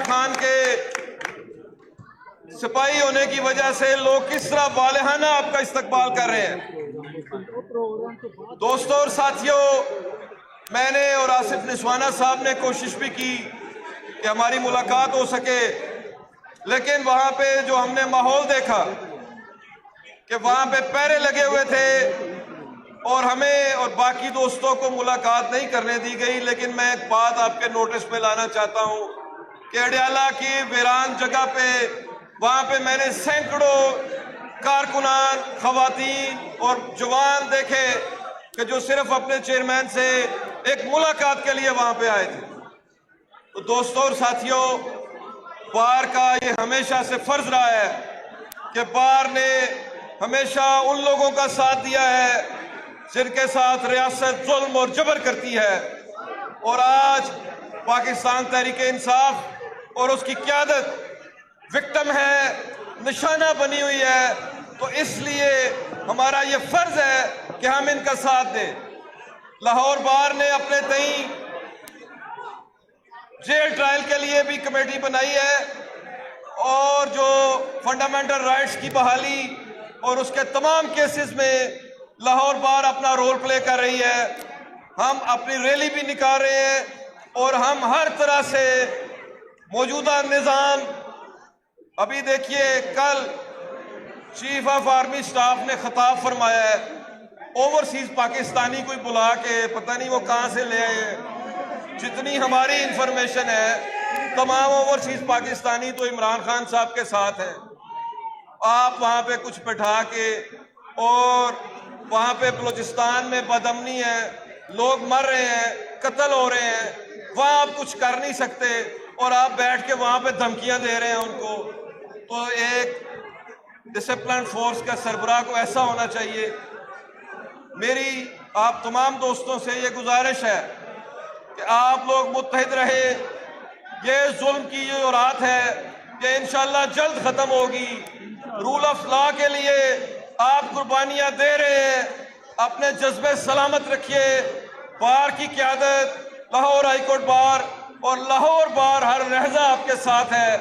خان کے سپاہی ہونے کی وجہ سے لوگ کس طرح والہانہ آپ کا استقبال کر رہے ہیں۔ دوستوں اور ساتھیوں، میں نے اور آصف نسوانہ صاحب نے کوشش بھی کی کہ ہماری ملاقات ہو سکے، لیکن وہاں پہ جو ہم نے ماحول دیکھا کہ وہاں پہ پہرے لگے ہوئے تھے اور ہمیں اور باقی دوستوں کو ملاقات نہیں کرنے دی گئی۔ لیکن میں ایک بات آپ کے نوٹس پہ لانا چاہتا ہوں کہ اڈیالہ کی ویران جگہ پہ وہاں پہ میں نے سینکڑوں کارکنان، خواتین اور جوان دیکھے کہ جو صرف اپنے چیئرمین سے ایک ملاقات کے لیے وہاں پہ آئے تھے۔ تو دوستوں اور ساتھیوں، بار کا یہ ہمیشہ سے فرض رہا ہے کہ بار نے ہمیشہ ان لوگوں کا ساتھ دیا ہے جن کے ساتھ ریاست ظلم اور جبر کرتی ہے، اور آج پاکستان تحریک انصاف اور اس کی قیادت وکٹم ہے، نشانہ بنی ہوئی ہے۔ تو اس لیے ہمارا یہ فرض ہے کہ ہم ان کا ساتھ دیں۔ لاہور بار نے اپنے تئیں جیل ٹرائل کے لیے بھی کمیٹی بنائی ہے، اور جو فنڈامنٹل رائٹس کی بحالی اور اس کے تمام کیسز میں لاہور بار اپنا رول پلے کر رہی ہے۔ ہم اپنی ریلی بھی نکال رہے ہیں اور ہم ہر طرح سے موجودہ نظام، ابھی دیکھیے کل چیف آف آرمی سٹاف نے خطاب فرمایا ہے، اوورسیز پاکستانی کوئی بلا کے پتہ نہیں وہ کہاں سے لے آئے ہیں۔ جتنی ہماری انفارمیشن ہے تمام اوورسیز پاکستانی تو عمران خان صاحب کے ساتھ ہیں۔ آپ وہاں پہ کچھ بٹھا کے، اور وہاں پہ بلوچستان میں بدامنی ہے، لوگ مر رہے ہیں، قتل ہو رہے ہیں، وہاں آپ کچھ کر نہیں سکتے اور آپ بیٹھ کے وہاں پہ دھمکیاں دے رہے ہیں ان کو۔ تو ایک ڈسپلن فورس کا سربراہ کو ایسا ہونا چاہیے۔ میری آپ تمام دوستوں سے یہ گزارش ہے کہ آپ لوگ متحد رہے۔ یہ ظلم کی جو رات ہے یہ انشاءاللہ جلد ختم ہوگی۔ رول آف لا کے لیے آپ قربانیاں دے رہے ہیں، اپنے جذبے سلامت رکھیے۔ بار کی قیادت، لاہور ہائی کورٹ بار اور لاہور بار ہر لحظہ آپ کے ساتھ ہے،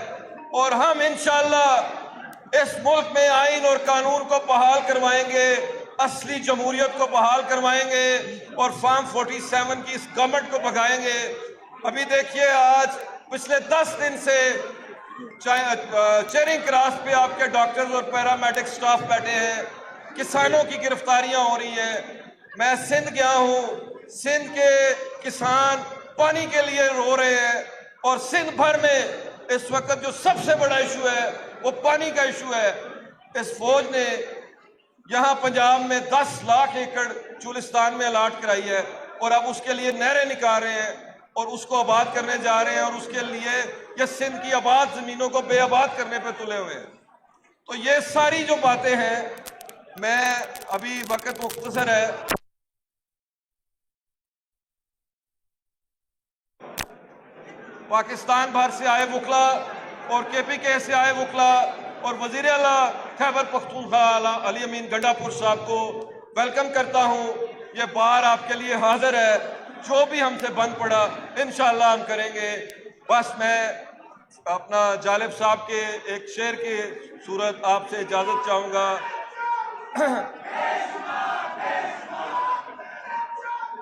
اور ہم انشاءاللہ اس ملک میں آئین اور قانون کو بحال کروائیں گے، اصلی جمہوریت کو بحال کروائیں گے، اور فارم 47 کی اس گورنمنٹ کو بھگائیں گے۔ ابھی دیکھیے آج پچھلے 10 دن سے چیرنگ کراس پہ آپ کے ڈاکٹرز اور پیرامیڈک سٹاف بیٹھے ہیں، کسانوں کی گرفتاریاں ہو رہی ہیں۔ میں سندھ گیا ہوں، سندھ کے کسان پانی کے لیے رو رہے ہیں، اور سندھ بھر میں اس وقت جو سب سے بڑا ایشو ہے وہ پانی کا ایشو ہے۔ اس فوج نے یہاں پنجاب میں 10 لاکھ ایکڑ چولستان میں الاٹ کرائی ہے، اور اب اس کے لیے نہریں نکال رہے ہیں اور اس کو آباد کرنے جا رہے ہیں، اور اس کے لیے یہ سندھ کی آباد زمینوں کو بے آباد کرنے پہ تلے ہوئے ہیں۔ تو یہ ساری جو باتیں ہیں، میں ابھی وقت مختصر ہے، پاکستان بھر سے آئے وکلا اور کے پی کے سے آئے وکلا اور وزیر اعلیٰ خیبر پختونخوا علی امین گنڈا پور صاحب کو ویلکم کرتا ہوں۔ یہ بار آپ کے لیے حاضر ہے، جو بھی ہم سے بند پڑا انشاءاللہ ہم کریں گے۔ بس میں اپنا جالب صاحب کے ایک شعر کی صورت آپ سے اجازت چاہوں گا۔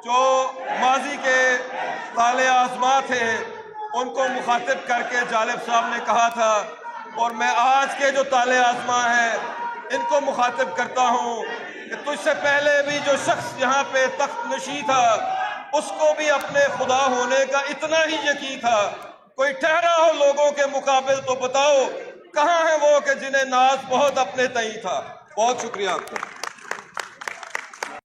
جو ماضی کے طالع آزما تھے ان کو مخاطب کر کے جالب صاحب نے کہا تھا، اور میں آج کے جو طالع آزما ہیں ان کو مخاطب کرتا ہوں کہ تجھ سے پہلے بھی جو شخص یہاں پہ تخت نشین تھا اس کو بھی اپنے خدا ہونے کا اتنا ہی یقین تھا۔ کوئی ٹھہرا ہو لوگوں کے مقابل تو بتاؤ کہاں ہے وہ کہ جنہیں ناز بہت اپنے تئیں تھا۔ بہت شکریہ آپ کا۔